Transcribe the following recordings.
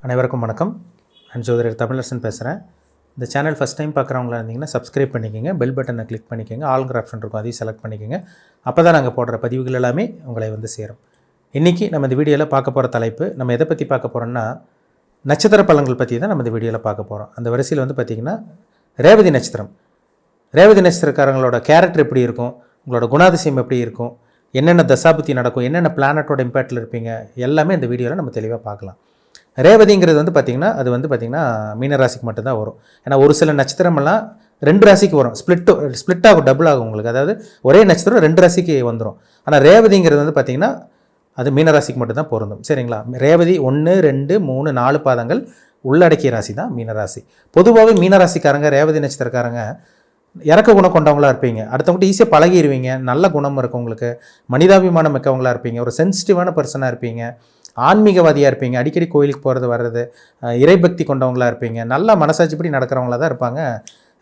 அனைவருக்கும் வணக்கம். நான் ஜோதிடர் தமிழரசன் பேசுகிறேன். இந்த சேனல் ஃபஸ்ட் டைம் பார்க்குறவங்களா இருந்தீங்கன்னா சப்ஸ்கிரைப் பண்ணிக்கோங்க, பெல் பட்டனை கிளிக் பண்ணிக்கோங்க, ஆல்ங்கிற ஆப்ஷன் இருக்கும் அதையும் செலக்ட் பண்ணிக்கோங்க. அப்போ தான் நாங்கள் போடுற பதிவுகள் எல்லாமே உங்களை வந்து சேரும். இன்றைக்கி நம்ம இந்த வீடியோவில் பார்க்க போகிற தலைப்பு, நம்ம எதை பற்றி பார்க்க போகிறோம்னா நட்சத்திர பலன்கள் பற்றி தான் நம்ம இந்த வீடியோவில் பார்க்க போகிறோம். அந்த வரிசையில் வந்து பார்த்திங்கன்னா ரேவதி நட்சத்திரம். ரேவதி நட்சத்திரக்காரங்களோட கேரக்டர் எப்படி இருக்கும், உங்களோட குணாதிசயம் எப்படி இருக்கும், என்னென்ன தசாபுத்தி நடக்கும், என்னென்ன பிளானட்டோட இம்பேக்டில் இருப்பீங்க, எல்லாமே இந்த வீடியோவில் நம்ம தெளிவாக பார்க்கலாம். ரேவதிங்கிறது வந்து பார்த்திங்கன்னா அது வந்து பார்த்திங்கன்னா மீனராசிக்கு மட்டும்தான் வரும். ஏன்னா ஒரு சில நட்சத்திரமெல்லாம் 2 ராசிக்கு வரும், ஸ்ப்ளிட் ஆகும், டபுள் ஆகும் உங்களுக்கு. அதாவது ஒரே நட்சத்திரம் 2 ராசிக்கு வந்துடும். ஆனால் ரேவதிங்கிறது வந்து பார்த்திங்கன்னா அது மீனராசிக்கு மட்டும்தான் பொருந்தும். சரிங்களா? ரேவதி 1, 2, 3, 4 பாதங்கள் உள்ளடக்கிய ராசி தான் மீனராசி. பொதுவாகவே மீனராசிக்காரங்க, ரேவதி நட்சத்திரக்காரங்க இறக்க குணம் கொண்டவங்களாக இருப்பீங்க. அடுத்தவங்கள்ட்ட ஈஸியாக பழகிடுவீங்க, நல்ல குணம் இருக்கும் உங்களுக்கு, மனிதாபிமானம் மிக்கவங்களாக இருப்பீங்க, ஒரு சென்சிட்டிவான பர்சனாக இருப்பீங்க, ஆன்மீகவாதியாக இருப்பீங்க, அடிக்கடி கோயிலுக்கு போகிறது வர்றது, இறைபக்தி கொண்டவங்களாக இருப்பீங்க, நல்லா மனசாட்சிப்படி நடக்கிறவங்களாக தான் இருப்பாங்க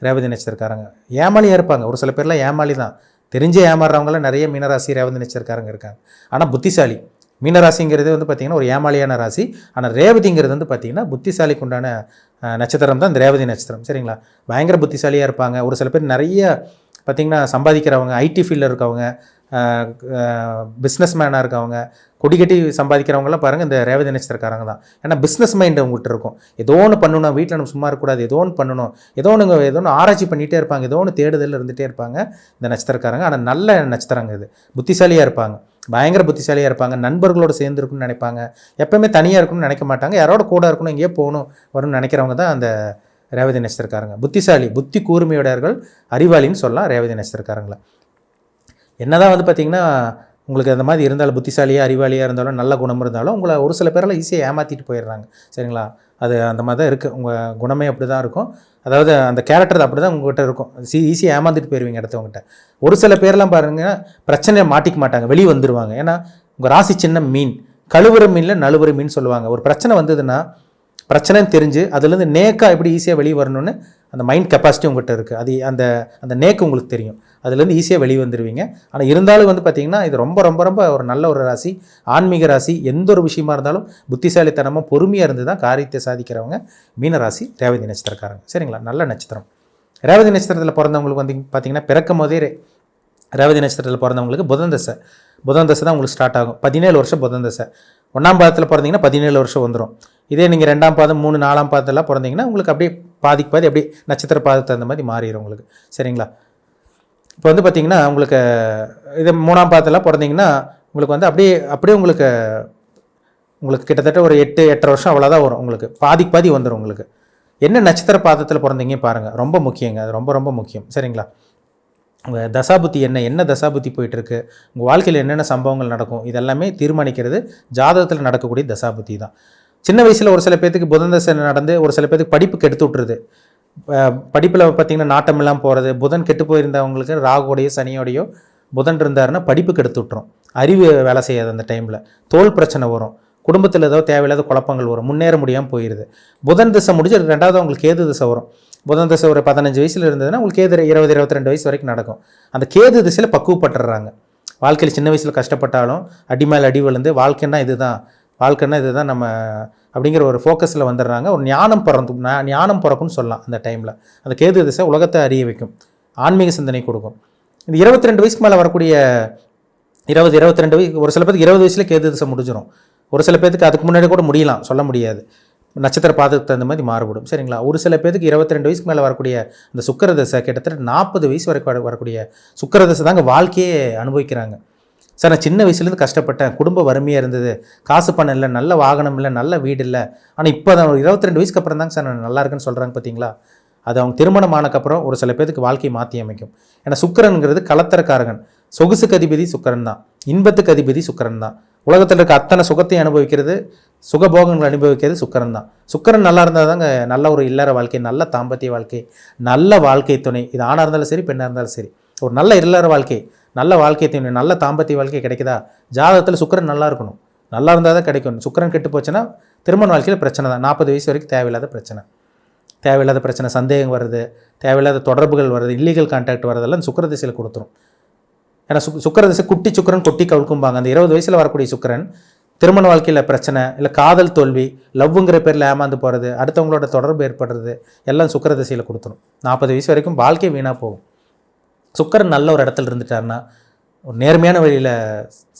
ரேவதி நட்சத்திரக்காரங்க. ஏமாளியாக இருப்பாங்க, ஒரு சில பேர்லாம் ஏமாளி தான், தெரிஞ்சே ஏமாறுறவங்களாம் நிறைய மீனராசி ரேவதி நட்சத்திரக்காரங்க இருக்காங்க. ஆனால் புத்திசாலி. மீனராசிங்கிறது வந்து பார்த்திங்கன்னா ஒரு ஏமாளியான ராசி. ஆனால் ரேவதிங்கிறது வந்து பார்த்திங்கன்னா புத்திசாலிக்கு உண்டான நட்சத்திரம் தான் இந்த ரேவதி நட்சத்திரம். சரிங்களா? பயங்கர புத்திசாலியாக இருப்பாங்க. ஒரு சில பேர் நிறைய பார்த்திங்கன்னா சம்பாதிக்கிறவங்க, ஐடி ஃபீல்டில் இருக்கவங்க, பிஸ்னஸ் மேனாக இருக்கவங்க, கொடி கட்டி சம்பாதிக்கிறவங்களாம் பாருங்கள் இந்த ரேவதி நட்சத்திரக்காரங்க தான். ஏன்னா பிஸ்னஸ் மைண்டு அவங்ககிட்ட இருக்கும். ஏதோ ஒன்று பண்ணணும், வீட்டில் நம்ம சும்மா இருக்கக்கூடாது, ஏதோ ஒன்று பண்ணணும், ஏதோ ஒன்று ஆராய்ச்சி பண்ணிகிட்டே இருப்பாங்க, ஏதோ ஒன்று தேடுதல் இருந்துகிட்டே இருப்பாங்க இந்த நட்சத்திரக்காரங்க. ஆனால் நல்ல நட்சத்திரங்க இது. புத்திசாலியாக இருப்பாங்க, பயங்கர புத்திசாலியாக இருப்பாங்க, நண்பர்களோடு சேர்ந்து இருக்குன்னு நினைப்பாங்க, எப்போவுமே தனியாக இருக்கணும்னு நினைக்க மாட்டாங்க, யாரோட கூட இருக்கணும், எங்கேயோ போகணும் வரும்னு நினைக்கிறவங்க தான் அந்த ரேவதி நட்சத்திரக்காரங்க. புத்திசாலி, புத்தி கூர்மையுடையவர்கள், அறிவாளின்னு சொல்லலாம் ரேவதி நட்சத்திரக்காரங்களை. என்னதான் வந்து பார்த்திங்கன்னா உங்களுக்கு அந்த மாதிரி இருந்தாலும், புத்திசாலியாக அறிவாளியாக இருந்தாலும், நல்ல குணம் இருந்தாலும், உங்களை ஒரு சில பேரெல்லாம் ஈஸியாக ஏமாற்றிட்டு போயிடுறாங்க. சரிங்களா? அது அந்த மாதிரி தான் இருக்குது. உங்கள் குணமே அப்படி தான் இருக்கும். அதாவது அந்த கேரக்டர் அப்படி தான் உங்கள்கிட்ட இருக்கும். ஈஸியாக ஏமாந்துட்டு போயிடுவீங்க அடுத்தவங்ககிட்ட. ஒரு சில பேர்லாம் பாருங்கள் பிரச்சனையை மாட்டிக்க மாட்டாங்க, வெளியே வந்துடுவாங்க. ஏன்னா உங்கள் ராசி சின்னம் மீன், கழுவுற மீனில் நழுவுற மீன் சொல்லுவாங்க. ஒரு பிரச்சனை வந்ததுன்னா பிரச்சனைன்னு தெரிஞ்சு அதுலேருந்து நேக்காக எப்படி ஈஸியாக வெளியே வரணும்னு அந்த மைண்ட் கெப்பாசிட்டி உங்கள்கிட்ட இருக்குது. அது அந்த நேக்கு உங்களுக்கு தெரியும், அதுலேருந்து ஈஸியாக வெளியே வந்துடுவீங்க. ஆனால் இருந்தாலும் வந்து பார்த்திங்கன்னா இது ரொம்ப ரொம்ப ரொம்ப ஒரு நல்ல ஒரு ராசி, ஆன்மீக ராசி. எந்த ஒரு விஷயமா இருந்தாலும் புத்திசாலித்தனமாக பொறுமையாக இருந்து தான் காரியத்தை சாதிக்கிறவங்க மீனராசி ரேவதி நட்சத்திரக்காரங்க. சரிங்களா? நல்ல நட்சத்திரம். ரேவதி நட்சத்திரத்தில் பிறந்தவங்களுக்கு வந்து பார்த்திங்கன்னா பிறக்கும் போதே ரேவதி நட்சத்திரத்தில் பிறந்தவங்களுக்கு புதன் தசை தான் உங்களுக்கு ஸ்டார்ட் ஆகும். 17 வருஷம் புதன் தசை. 1ஆம் பாதத்தில் பிறந்தீங்கன்னா 17 வருஷம் வந்துடும். இதே நீங்கள் 2ஆம் பாதம் 3, 4ஆம் பாதத்தெல்லாம் பிறந்தீங்கன்னா உங்களுக்கு அப்படியே பாதிக்கு பாதி அப்படியே நட்சத்திர பாதத்தை அந்த மாதிரி மாறிடும் உங்களுக்கு. சரிங்களா? இப்போ வந்து பார்த்திங்கன்னா உங்களுக்கு இது 3ஆம் பாதத்தெல்லாம் பிறந்தீங்கன்னா உங்களுக்கு வந்து அப்படியே உங்களுக்கு கிட்டத்தட்ட ஒரு 8-8.5 வருஷம் அவ்வளோதான் வரும். உங்களுக்கு பாதிக்கு பாதி வந்துடும் உங்களுக்கு. என்ன நட்சத்திர பாதத்தில் பிறந்தீங்க பாருங்கள், ரொம்ப முக்கியங்க. அது ரொம்ப ரொம்ப முக்கியம். சரிங்களா? உங்கள் தசாபுத்தி என்ன தசாபுத்தி போயிட்டுருக்கு, உங்கள் வாழ்க்கையில் என்னென்ன சம்பவங்கள் நடக்கும், இதெல்லாமே தீர்மானிக்கிறது ஜாதகத்தில் நடக்கக்கூடிய தசாபுத்தி தான். சின்ன வயசில் ஒரு சில பேர்த்துக்கு புதன் தசை நடந்து ஒரு சில பேர்த்துக்கு படிப்புக்கு எடுத்து விட்டுருது. படிப்பில் பார்த்திங்கன்னா நாட்டம் எல்லாம் போகிறது. புதன் கெட்டு போயிருந்தவங்களுக்கு ராகுவோடையோ சனியோடையோ புதன் இருந்தாருன்னா படிப்புக்கு எடுத்து விட்டுரும். அறிவு வேலை செய்யாது அந்த டைமில். தோல் பிரச்சனை வரும், குடும்பத்தில் ஏதோ தேவையில்லாத குழப்பங்கள் வரும், முன்னேற முடியாமல் போயிடுது. புதன் தசை முடிஞ்சு 2வது உங்களுக்கு கேது தசை வரும். புதன் தசை ஒரு 15 வயசில் இருந்ததுன்னா உங்களுக்கு கேது 20-22 வயசு வரைக்கும் நடக்கும். அந்த கேது திசையில் பக்குவப்பட்டுறாங்க. வாழ்க்கையில் சின்ன வயசில் கஷ்டப்பட்டாலும் அடி மேல் அடி விழுந்து வாழ்க்கைன்னா இதுதான் நம்ம அப்படிங்கிற ஒரு ஃபோக்கஸில் வந்துடுறாங்க. ஒரு ஞானம் பிறக்கும்னு சொல்லலாம். அந்த டைமில் அந்த கேது திசை உலகத்தை அறிய வைக்கும், ஆன்மீக சிந்தனை கொடுக்கும். இந்த 22 வயசுக்கு மேலே வரக்கூடிய 22 வயசு, ஒரு சில பேருக்கு 20 வயசில் கேது திசை முடிஞ்சிடும். ஒரு சில பேருக்கு அதுக்கு முன்னாடி கூட முடியலாம், சொல்ல முடியாது. நட்சத்திர பாதத்துக்கு தகுந்த மாதிரி மாறுபடும். சரிங்களா? ஒரு சில பேருக்கு 22 வயசுக்கு மேலே வரக்கூடிய அந்த சுக்கிர தசை கிட்டத்தட்ட 40 வயசு வரைக்கும் வரக்கூடிய சுக்கிர தசை தாங்க வாழ்க்கையே அனுபவிக்கிறாங்க. சார் நான் சின்ன வயசுலேருந்து கஷ்டப்பட்டேன், குடும்ப வறுமையாக இருந்தது, காசு பணம் இல்லை, நல்ல வாகனம் இல்லை, நல்ல வீடு இல்லை, ஆனால் இப்போ தான் 22 வயசுக்கு அப்புறம் தாங்க சார் நான் நல்லா இருக்குன்னு சொல்கிறாங்க. பார்த்தீங்களா? அது அவங்க திருமணம் ஆனக்கப்புறம் ஒரு சில பேருக்கு வாழ்க்கையை மாற்றி அமைக்கும். ஏன்னா சுக்கிரனுங்கிறது கலத்தரக்காரகன். சொகுசுக்கு அதிபதி சுக்கிரன் தான், இன்பத்துக்கு அதிபதி சுக்கிரன் தான். உலகத்தில் இருக்க அத்தனை சுகத்தை அனுபவிக்கிறது, சுகபோகங்கள் அனுபவிக்கிறது சுக்கிரன் தான். சுக்கிரன் நல்லா இருந்தால் தாங்க நல்ல ஒரு இல்லற வாழ்க்கை, நல்ல தாம்பத்திய வாழ்க்கை, நல்ல வாழ்க்கை துணை. இது ஆணாக இருந்தாலும் சரி, பெண்ணாக இருந்தாலும் சரி, ஒரு நல்ல இல்லற வாழ்க்கை, நல்ல வாழ்க்கை துணை, நல்ல தாம்பத்திய வாழ்க்கை கிடைக்குதா? ஜாதகத்தில் சுக்கிரன் நல்லா இருக்கணும், நல்லா இருந்தால் தான் கிடைக்கும். சுக்கிரன் கெட்டு போச்சுன்னா திருமண வாழ்க்கையில் பிரச்சனை தான். 40 வயசு வரைக்கும் தேவையில்லாத பிரச்சனை, சந்தேகம் வருது, தேவையில்லாத தொடர்புகள் வருது, இல்லீகல் கான்டாக்ட் வரதெல்லாம் சுக்கிர திசையில் கொடுத்துரும். ஏன்னா சுக்கிர திசை குட்டி சுக்கிரன் கொட்டி கவுக்கும்பாங்க. அந்த 20 வயசில் வரக்கூடிய சுக்கிரன் திருமண வாழ்க்கையில் பிரச்சனை, இல்லை காதல் தோல்வி, லவ்வுங்கிற பேரில் ஏமாந்து போகிறது, அடுத்தவங்களோட தொடர்பு ஏற்படுறது எல்லாம் சுக்கிர திசையில் கொடுத்துரும். 40 வயசு வரைக்கும் வாழ்க்கை வீணாக போகும். சுக்கிரன் நல்ல ஒரு இடத்துல இருந்துட்டாருன்னா ஒரு நேர்மையான வழியில்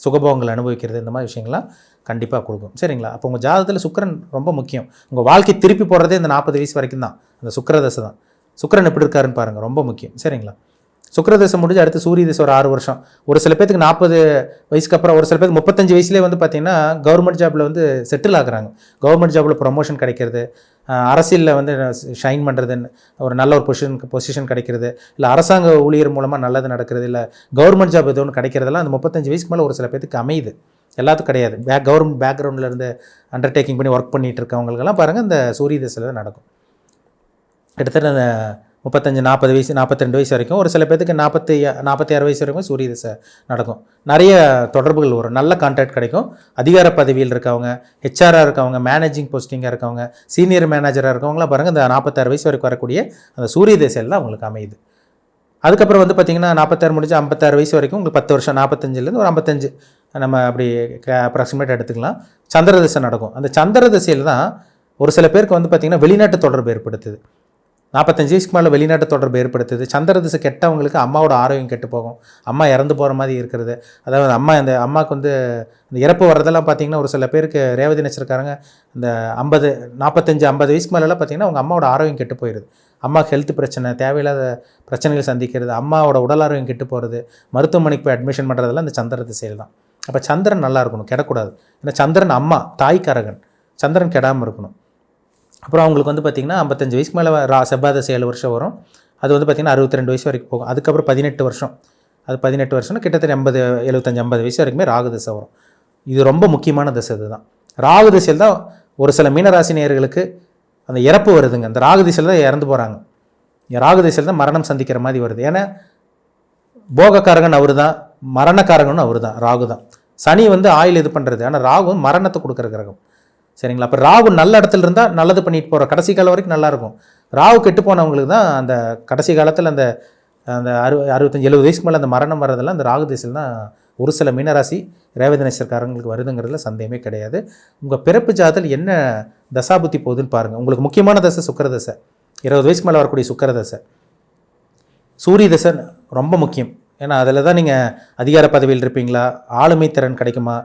சுகபோகங்கள் அனுபவிக்கிறது, இந்த மாதிரி விஷயங்கள்லாம் கண்டிப்பாக கொடுக்கும். சரிங்களா? அப்போ உங்கள் ஜாதகத்தில் சுக்கிரன் ரொம்ப முக்கியம். உங்கள் வாழ்க்கை திருப்பி போடுறதே இந்த 40 வயசு வரைக்கும் தான். அந்த சுக்கிர தசை தான். சுக்கிரன் எப்படி இருக்காருன்னு பாருங்கள், ரொம்ப முக்கியம். சரிங்களா? சுக்கிர தசை முடிஞ்சு அடுத்து சூரிய தசை ஒரு 6 வருஷம். ஒரு சில பேருக்கு 40 வயசுக்கு அப்புறம், ஒரு சில பேருக்கு 35 வயசுலேயே வந்து பார்த்திங்கன்னா கவர்மெண்ட் ஜாப்பில் வந்து செட்டில் ஆகுறாங்க. கவர்மெண்ட் ஜாப்பில் ப்ரொமோஷன் கிடைக்கிறது, அரசியலில் வந்து ஷைன் பண்ணுறதுன்னு ஒரு நல்ல ஒரு பொசிஷன் கிடைக்கிறது, இல்லை அரசாங்க ஊழியர் மூலமாக நல்லது நடக்கிறது, இல்லை கவர்மெண்ட் ஜாப் எது ஒன்று கிடைக்கிறதெல்லாம் அந்த 35 வயசுக்கு மேலே ஒரு சில பேருக்கு அமையுது. எல்லாத்துக்கும் கிடையாது. கவர்மெண்ட் பேக்ரவுண்டில் இருந்து அண்டர்டேக்கிங் பண்ணி ஒர்க் பண்ணிகிட்டு இருக்கவங்களுக்கெல்லாம் பாருங்கள் இந்த சூரிய தசையில் தான் நடக்கும். கிட்டத்தட்ட அந்த 35, 40 வயசு, 42 வயசு வரைக்கும், ஒரு சில பேருக்கு 46 வயசு வரைக்கும் சூரிய தசை நடக்கும். நிறைய தொடர்புகள் வரும், நல்ல கான்ட்ராக்ட் கிடைக்கும். அதிகார பதவியில் இருக்கவங்க, ஹெச்ஆராக இருக்கவங்க, மேனேஜிங் போஸ்டிங்காக இருக்கவங்க, சீனியர் மேனேஜராக இருக்கவங்களாம் பாருங்கள் இந்த 46 வயசு வரைக்கும் வரக்கூடிய அந்த சூரிய தசையில் தான் அவங்களுக்கு அமையுது. அதுக்கப்புறம் வந்து பார்த்திங்கன்னா 46 முடிஞ்சு 56 வயசு வரைக்கும் உங்களுக்கு 10 வருஷம், 45லேருந்து ஒரு 55 நம்ம அப்படி அப்ராக்சிமேட் எடுத்துக்கலாம். சந்திர தசை நடக்கும். அந்த சந்திர தசையில் தான் ஒரு சில பேருக்கு வந்து பார்த்திங்கன்னா வெளிநாட்டு தொடர்பு ஏற்படுத்துது. 45 வயசுக்கு மேலே வெளிநாட்டு தொடர்பு ஏற்படுத்துது. சந்திர திசை கெட்டவங்களுக்கு அம்மாவோட ஆரோக்கியம் கெட்டு போகும், அம்மா இறந்து போகிற மாதிரி இருக்கிறது. அதாவது அம்மாவுக்கு வந்து இந்த இறப்பு வர்றதெல்லாம் பார்த்திங்கன்னா ஒரு சில பேருக்கு ரேவதி நட்சத்திரக்காரங்க இந்த 45-50 வயசுக்கு மேலெல்லாம் பார்த்திங்கன்னா அவங்க அம்மாவோட ஆரோக்கியம் கெட்டு போயிடுது. அம்மாவுக்கு ஹெல்த் பிரச்சனை, தேவையில்லாத பிரச்சனைகள் சந்திக்கிறது, அம்மாவோட உடல் ஆரோக்கியம் கெட்டு போகிறது, மருத்துவமனைக்கு போய் அட்மிஷன் பண்ணுறதெல்லாம் இந்த சந்திர திசையில் தான். அப்போ சந்திரன் நல்லா இருக்கணும், கெடக்கூடாது. ஏன்னா சந்திரன் அம்மா, தாய்க்காரகன். சந்திரன் கெடாமல் இருக்கணும். அப்புறம் அவங்களுக்கு வந்து பார்த்திங்கன்னா 55 வயசுக்கு மேலே செவ்வாய் தசை 7 வருஷம் வரும். அது வந்து பார்த்திங்கன்னா 62 வயசு வரைக்கும் போகும். அதுக்கப்புறம் 18 வருஷம். அது 18 வருஷம்னா கிட்டத்தட்ட 75-80 வயசு வரைக்குமே ராகு தசை வரும். இது ரொம்ப முக்கியமான தசை. இதுதான் ராகு திசையில் தான் ஒரு சில மீனராசி நேயர்களுக்கு அந்த இறப்பு வருதுங்க. அந்த ராகு திசையில் தான் இறந்து போகிறாங்க. ராகு திசையில் தான் மரணம் சந்திக்கிற மாதிரி வருது. ஏன்னா போகக்காரகன் அவர் தான், மரணக்காரகனும் அவர் தான், ராகு தான். சனி வந்து ஆயில் இது பண்ணுறது, ஆனால் ராகு மரணத்தை கொடுக்குற கிரகம். சரிங்களா? அப்போ ராகு நல்ல இடத்துல இருந்தால் நல்லது பண்ணிட்டு போகிற கடைசி காலம் வரைக்கும் நல்லாயிருக்கும். ராகு கெட்டு போனவங்களுக்கு தான் அந்த கடைசி காலத்தில் அந்த 65-70 வயசுக்கு மேலே அந்த மரணம் வர்றதெல்லாம் அந்த ராகு திசையில் தான் ஒரு சில மீனராசி ரேவதி நட்சத்திரக்காரங்களுக்கு வருதுங்கிறதுல சந்தேகமே கிடையாது. உங்கள் பிறப்பு ஜாதத்தில் என்ன தசாபுத்தி போகுதுன்னு பாருங்கள். உங்களுக்கு முக்கியமான தசை சுக்கிர தசை, 20 வயசுக்கு மேலே வரக்கூடிய சுக்கிர தசை. சூரிய தசை ரொம்ப முக்கியம். ஏன்னா அதில் தான் நீங்கள் அதிகார பதவியில் இருப்பீங்களா, ஆளுமை திறன் கிடைக்குமா,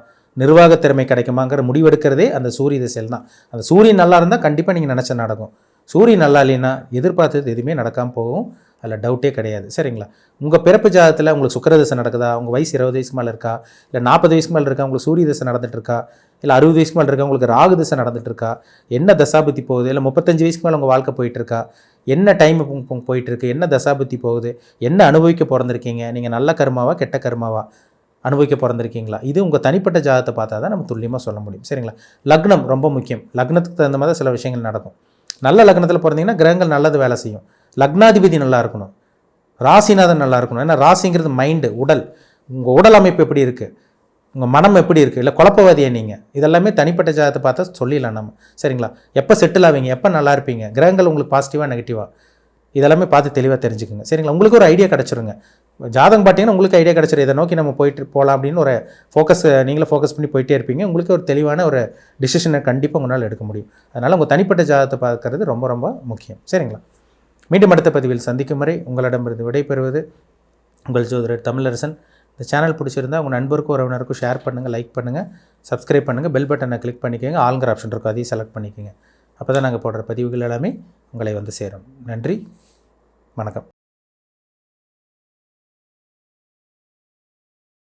நிர்வாக திறமை கிடைக்குமாங்கிற முடிவெடுக்கிறதே அந்த சூரிய திசையில் தான். அந்த சூரியன் நல்லா இருந்தால் கண்டிப்பாக நீங்கள் நினச்ச நடக்கும். சூரியன் நல்லா இல்லைன்னா எதிர்பார்த்தது எதுவுமே நடக்காமல் போகும். அதில் டவுட்டே கிடையாது. சரிங்களா? உங்கள் பிறப்பு ஜாதகத்தில் உங்களுக்கு சுக்கிர தசை நடக்குதா, உங்கள் வயசு 20 வயசுக்கு மேலே இருக்கா, இல்லை 40 வயசுக்கு மேலே இருக்கா, உங்களுக்கு சூரிய தசை நடந்துட்டு இருக்கா, இல்லை 60 வயசுக்கு மேலே இருக்கா, உங்களுக்கு ராகு தசை நடந்துட்டு இருக்கா, என்ன தசாபுத்தி போகுது, இல்லை 35 வயசுக்கு மேலே உங்கள் வாழ்க்கை போயிட்டு இருக்கா, என்ன டைம் போயிட்டுருக்கு, என்ன தசாபுத்தி போகுது, என்ன அனுபவிக்க பிறந்திருக்கீங்க, நீங்கள் நல்ல கர்மாவா கெட்ட கர்மாவா அனுபவிக்க பிறந்திருக்கீங்களா, இது உங்கள் தனிப்பட்ட ஜாதகத்தை பார்த்தா தான் நம்ம துல்லியமாக சொல்ல முடியும். சரிங்களா? லக்னம் ரொம்ப முக்கியம். லக்னத்துக்கு தகுந்த மாதிரி சில விஷயங்கள் நடக்கும். நல்ல லக்னத்தில் பிறந்தீங்கன்னா கிரகங்கள் நல்லது வேலை செய்யும். லக்னாதிபதி நல்லா இருக்கணும், ராசிநாதன் நல்லா இருக்கணும். ஏன்னா ராசிங்கிறது மைண்டு, உடல். உங்கள் உடல் அமைப்பு எப்படி இருக்குது, உங்கள் மனம் எப்படி இருக்குது, இல்லை குழப்பவாதியா நீங்கள், இதெல்லாமே தனிப்பட்ட ஜாதகத்தை பார்த்தா சொல்லிடலாம் நம்ம. சரிங்களா? எப்போ செட்டில் ஆவீங்க, எப்போ நல்லா இருப்பீங்க, கிரகங்கள் உங்களுக்கு பாசிட்டிவாக நெகட்டிவாக, இதெல்லாமே பார்த்து தெளிவாக தெரிஞ்சுக்குங்க. சரிங்களா? உங்களுக்கு ஒரு ஐடியா கிடச்சிருங்க. ஜாதகம் பார்த்தீங்கன்னா உங்களுக்கு ஐடியா கிடச்சிரும், இதை நோக்கி நம்ம போகலாம் அப்படின்னு ஒரு நீங்களே ஃபோக்கஸ் பண்ணி போயிட்டே இருப்பீங்க. உங்களுக்கு ஒரு தெளிவான ஒரு டிசிஷனை கண்டிப்பாக உங்களால் எடுக்க முடியும். அதனால் உங்கள் தனிப்பட்ட ஜாதகத்தை பார்க்கறது ரொம்ப ரொம்ப முக்கியம். சரிங்களா? மீண்டும் அடுத்த பதிவில் சந்திக்கும் வரை உங்களிடமிருந்து விடைபெறுவது உங்கள் ஜோதிடர் தமிழரசன். இந்த சேனல் பிடிச்சிருந்தால் உங்கள் நண்பருக்கும் உறவினருக்கும் ஷேர் பண்ணுங்கள், லைக் பண்ணுங்கள், சப்ஸ்கிரைப் பண்ணுங்கள், பெல் பட்டனை கிளிக் பண்ணிக்கோங்க, ஆல்ங்கிற ஆப்ஷன் இருக்கும், அதையும் செலக்ட் பண்ணிக்கோங்க. அப்போ தான் நாங்கள் போடுற பதிவுகள் எல்லாமே உங்களை வந்து சேரும். நன்றி, வணக்கம்.